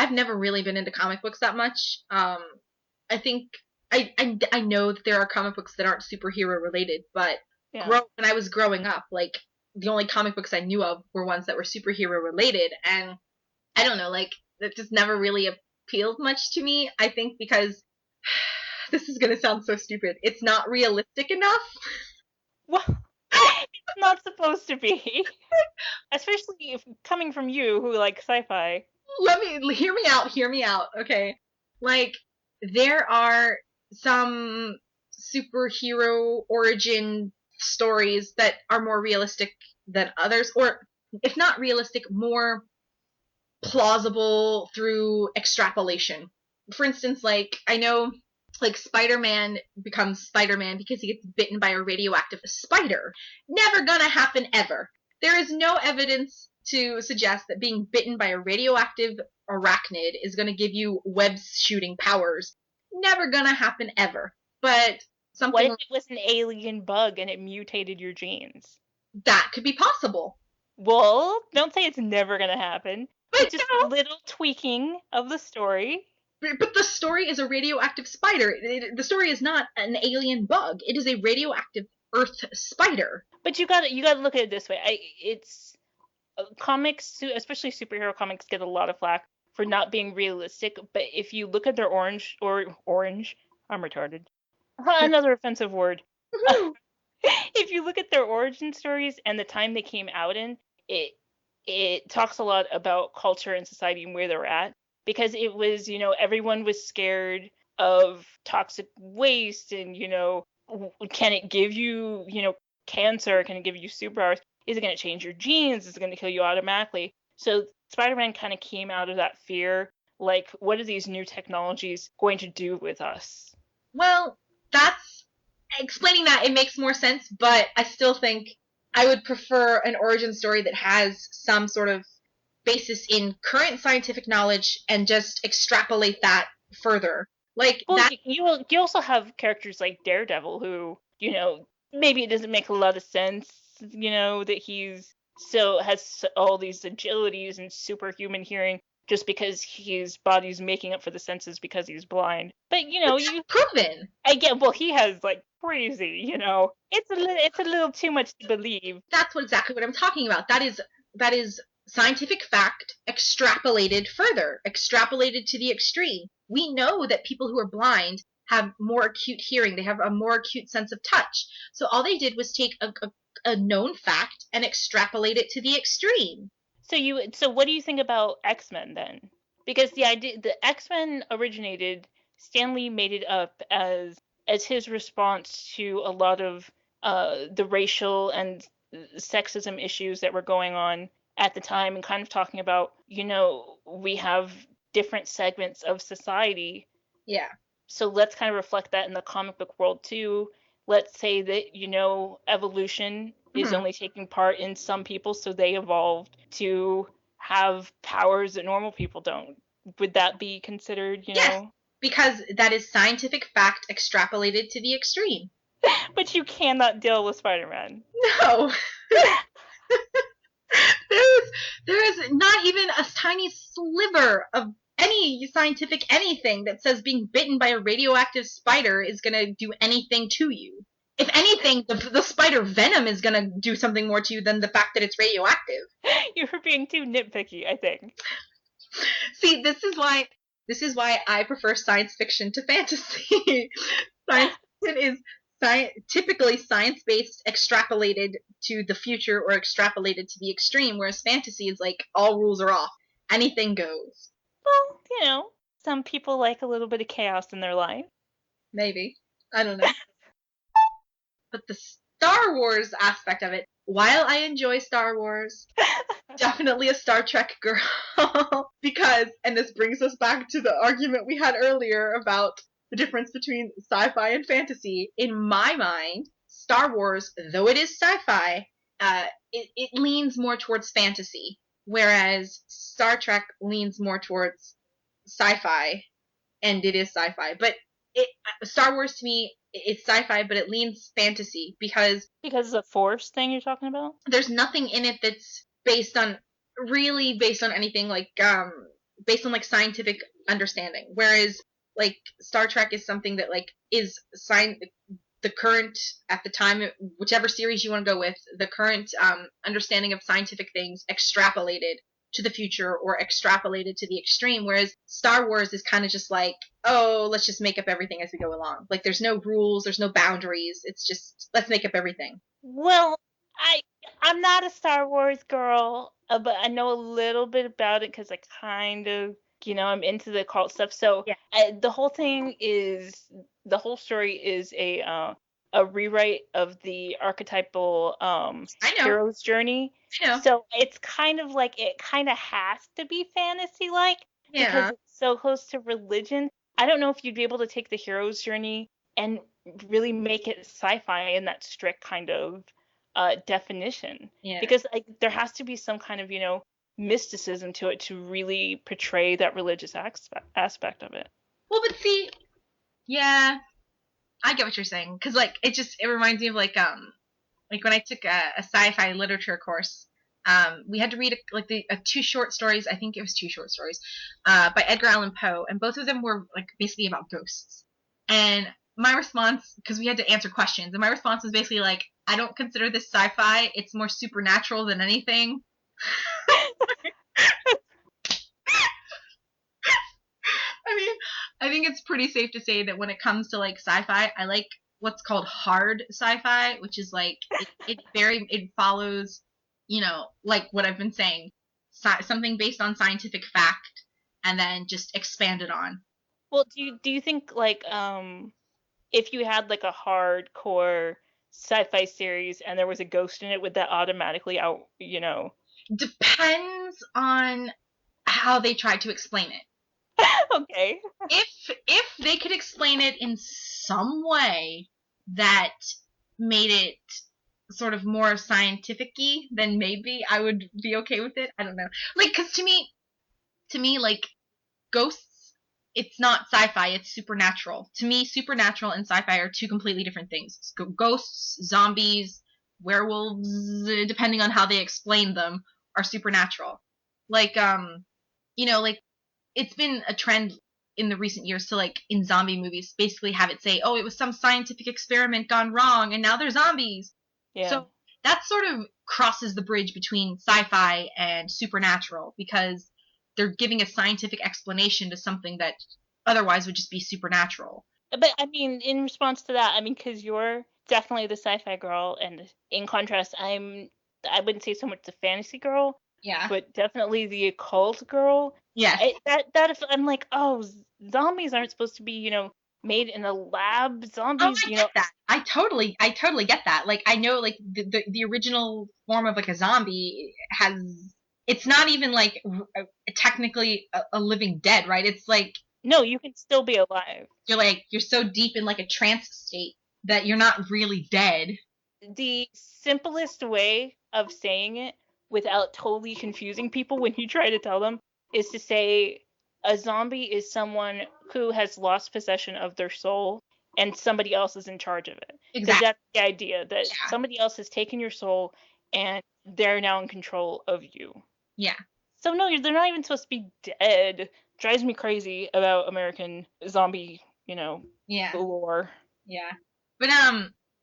I've never really been into comic books that much. I think I know that there are comic books that aren't superhero related, but when I was growing up, like, the only comic books I knew of were ones that were superhero related, and I don't know, like, that just never really appealed much to me. I think because this is gonna sound so stupid. It's not realistic enough. Well, it's not supposed to be. Especially if coming from you who like sci-fi. Hear me out, okay? Like, there are some superhero origin stories that are more realistic than others, or if not realistic, more plausible through extrapolation. For instance, like, I know, like, Spider-Man becomes Spider-Man because he gets bitten by a radioactive spider. Never gonna happen ever. There is no evidence to suggest that being bitten by a radioactive arachnid is gonna give you web shooting powers. Never gonna happen ever. But What something if it was an alien bug and it mutated your genes? that could be possible. Well, don't say it's never gonna happen. But It's just a little tweaking of the story. But the story is a radioactive spider. The story is not an alien bug. It is a radioactive Earth spider. But you gotta look at it this way. It's comics, especially superhero comics, get a lot of flack for not being realistic. But if you look at their orange, I'm retarded. Another offensive word. If you look at their origin stories and the time they came out in, it talks a lot about culture and society and where they're at. Because it was, everyone was scared of toxic waste and, can it give you, cancer? Can it give you superpowers? Is it going to change your genes? Is it going to kill you automatically? So Spider-Man kind of came out of that fear. Like, what are these new technologies going to do with us? Well, that's explaining that. It makes more sense, but I still think I would prefer an origin story that has some sort of basis in current scientific knowledge and just extrapolate that further. Like, well, that. You also have characters like Daredevil who, maybe it doesn't make a lot of sense, that he's has all these agilities and superhuman hearing just because his body's making up for the senses because he's blind. But you proven. Again, well, he has like crazy, it's a little too much to believe. That's exactly what I'm talking about. That is scientific fact extrapolated further, extrapolated to the extreme. We know that people who are blind have more acute hearing. They have a more acute sense of touch. So all they did was take a known fact and extrapolate it to the extreme. So what do you think about X-Men then? Because the X-Men originated, Stan Lee made it up as his response to a lot of the racial and sexism issues that were going on at the time, and kind of talking about, we have different segments of society. Yeah. So let's kind of reflect that in the comic book world too. Let's say that, evolution is only taking part in some people, so they evolved to have powers that normal people don't. Would that be considered, Yes, because that is scientific fact extrapolated to the extreme. But you cannot deal with Spider-Man. No. there is not even a tiny sliver of any scientific anything that says being bitten by a radioactive spider is going to do anything to you. If anything, the spider venom is going to do something more to you than the fact that it's radioactive. You're being too nitpicky, I think. See, this is why I prefer science fiction to fantasy. Science fiction is typically science-based, extrapolated to the future or extrapolated to the extreme, whereas fantasy is like all rules are off. Anything goes. Well, some people like a little bit of chaos in their life. Maybe. I don't know. But the Star Wars aspect of it, while I enjoy Star Wars, definitely a Star Trek girl. Because, and this brings us back to the argument we had earlier about the difference between sci-fi and fantasy. In my mind, Star Wars, though it is sci-fi, it leans more towards fantasy, whereas Star Trek leans more towards sci-fi, and it is sci-fi. But Star Wars to me, it's sci-fi, but it leans fantasy because it's a Force thing you're talking about. There's nothing in it that's based on anything like based on like scientific understanding, whereas like Star Trek is something that like is the current at the time, whichever series you want to go with, the current understanding of scientific things extrapolated to the future or extrapolated to the extreme, whereas Star Wars is kind of just like, oh, let's just make up everything as we go along. Like there's no rules, there's no boundaries. It's just let's make up everything. Well, I'm not a Star Wars girl, but I know a little bit about it because I kind of, I'm into the cult stuff. So Yeah. the whole story is a rewrite of the archetypal I know. hero's journey. I know. So it's kind of like it kind of has to be fantasy-like because Yeah. it's so close to religion. I don't know if you'd be able to take the hero's journey and really make it sci-fi in that strict kind of definition. Yeah. Because like there has to be some kind of, mysticism to it to really portray that religious aspect of it. Well, but see, yeah, I get what you're saying because like it reminds me of like when I took a sci-fi literature course. We had to read two short stories. I think it was two short stories by Edgar Allan Poe, and both of them were like basically about ghosts. And my response, because we had to answer questions, and my response was basically like, I don't consider this sci-fi. It's more supernatural than anything. I mean, I think it's pretty safe to say that when it comes to like sci-fi, I like what's called hard sci-fi, which is like it follows, like what I've been saying, something based on scientific fact, and then just expanded on. Well, do you think like if you had like a hardcore sci-fi series and there was a ghost in it, would that automatically Depends on how they try to explain it. Okay. If they could explain it in some way that made it sort of more scientific-y, then maybe I would be okay with it. I don't know. Like, cause to me, like, ghosts, it's not sci-fi, it's supernatural. To me, supernatural and sci-fi are two completely different things. Ghosts, zombies, werewolves, depending on how they explain them, are supernatural. Like, like, it's been a trend in the recent years to like in zombie movies basically have it say, oh, it was some scientific experiment gone wrong and now they're zombies. Yeah. So that sort of crosses the bridge between sci-fi and supernatural because they're giving a scientific explanation to something that otherwise would just be supernatural. But I mean, in response to that, I mean, because you're definitely the sci-fi girl, and in contrast, I wouldn't say so much the fantasy girl, Yeah. but definitely the occult girl. Yes. That if I'm like, oh, zombies aren't supposed to be, made in a lab. Zombies, I get that. I totally get that. Like I know, like the original form of like a zombie has. It's not even like technically a living dead, right? It's like no, you can still be alive. You're so deep in like a trance state that you're not really dead. The simplest way of saying it without totally confusing people when you try to tell them is to say a zombie is someone who has lost possession of their soul and somebody else is in charge of it. Because Exactly. that's the idea, that Yeah. somebody else has taken your soul and they're now in control of you. Yeah. So no, they're not even supposed to be dead. Drives me crazy about American zombie, Yeah. lore. Yeah. But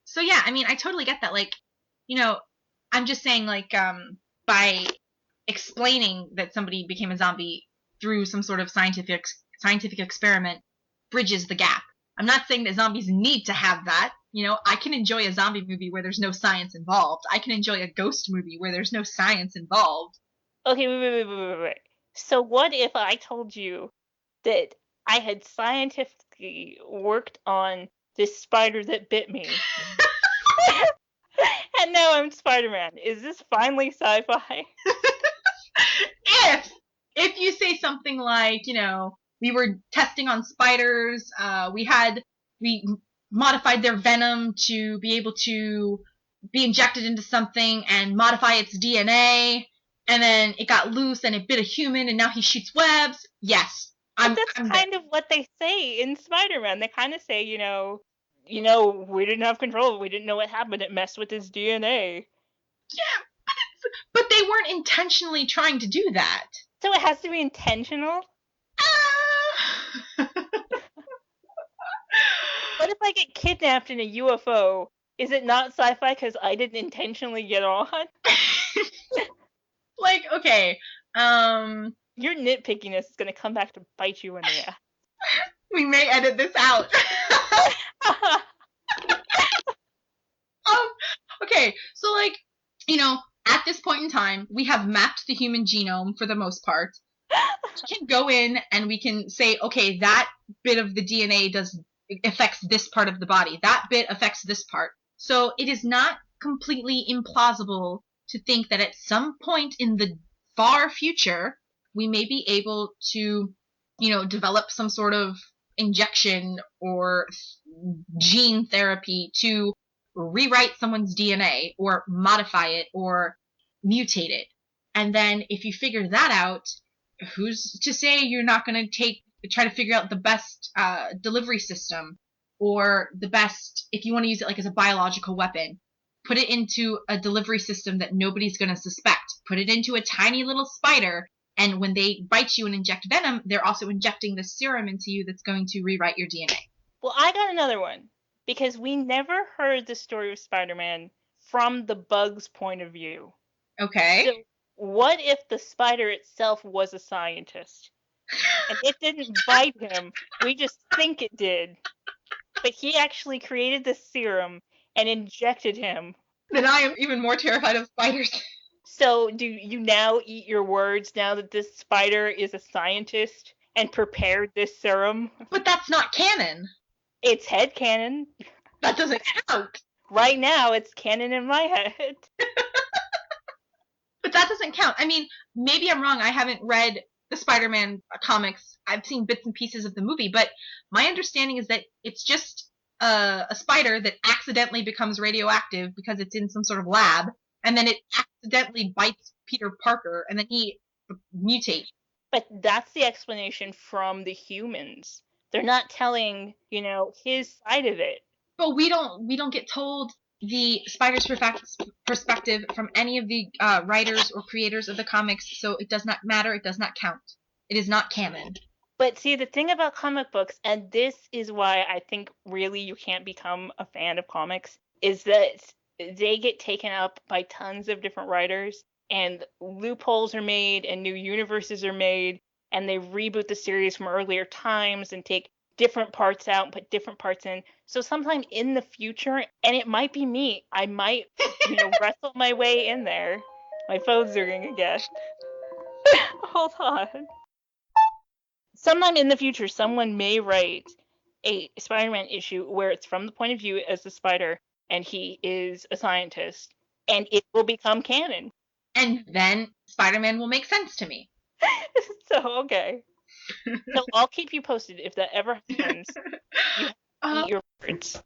so yeah, I mean I totally get that. Like, I'm just saying like by explaining that somebody became a zombie through some sort of scientific experiment bridges the gap. I'm not saying that zombies need to have that. I can enjoy a zombie movie where there's no science involved. I can enjoy a ghost movie where there's no science involved. Okay, wait. So what if I told you that I had scientifically worked on this spider that bit me? And now I'm Spider-Man. Is this finally sci-fi? If you say something like, we were testing on spiders, we modified their venom to be able to be injected into something and modify its DNA, and then it got loose and it bit a human and now he shoots webs. Yes. But that's kind of what they say in Spider-Man. They kind of say, we didn't have control. We didn't know what happened. It messed with his DNA. Yeah, but they weren't intentionally trying to do that. So it has to be intentional? Ah! What if I get kidnapped in a UFO? Is it not sci-fi because I didn't intentionally get on? Like, okay, Your nitpickiness is gonna come back to bite you in the ass. we may edit this out. Okay, so like, at this point in time, we have mapped the human genome for the most part. We can go in and we can say, okay, that bit of the DNA affects this part of the body. That bit affects this part. So it is not completely implausible to think that at some point in the far future, we may be able to, develop some sort of injection or gene therapy to rewrite someone's DNA or modify it or mutate it. And then if you figure that out, who's to say you're not going to try to figure out the best delivery system or the best, if you want to use it like as a biological weapon, put it into a delivery system that nobody's going to suspect. Put it into a tiny little spider, and when they bite you and inject venom, they're also injecting this serum into you that's going to rewrite your DNA. Well, I got another one. Because we never heard the story of Spider-Man from the bug's point of view. Okay. So what if the spider itself was a scientist? And it didn't bite him. We just think it did. But he actually created this serum and injected him. Then I am even more terrified of spiders. So do you now eat your words now that this spider is a scientist and prepared this serum? But that's not canon. It's headcanon. That doesn't count. Right now, it's canon in my head. But that doesn't count. I mean, maybe I'm wrong. I haven't read the Spider-Man comics. I've seen bits and pieces of the movie, but my understanding is that it's just a spider that accidentally becomes radioactive because it's in some sort of lab, and then it accidentally bites Peter Parker, and then he mutates. But that's the explanation from the humans. They're not telling, his side of it. But we don't get told the spider's perspective from any of the writers or creators of the comics, so it does not matter. It does not count. It is not canon. But see, the thing about comic books, and this is why I think really you can't become a fan of comics, is that they get taken up by tons of different writers, and loopholes are made, and new universes are made, and they reboot the series from earlier times and take different parts out and put different parts in. So sometime in the future, and it might be me, I might, wrestle my way in there. My phone's ringing again. Hold on. Sometime in the future, someone may write a Spider-Man issue where it's from the point of view as the spider, and he is a scientist, and it will become canon. And then Spider-Man will make sense to me. So, okay. So I'll keep you posted if that ever happens. You eat your words.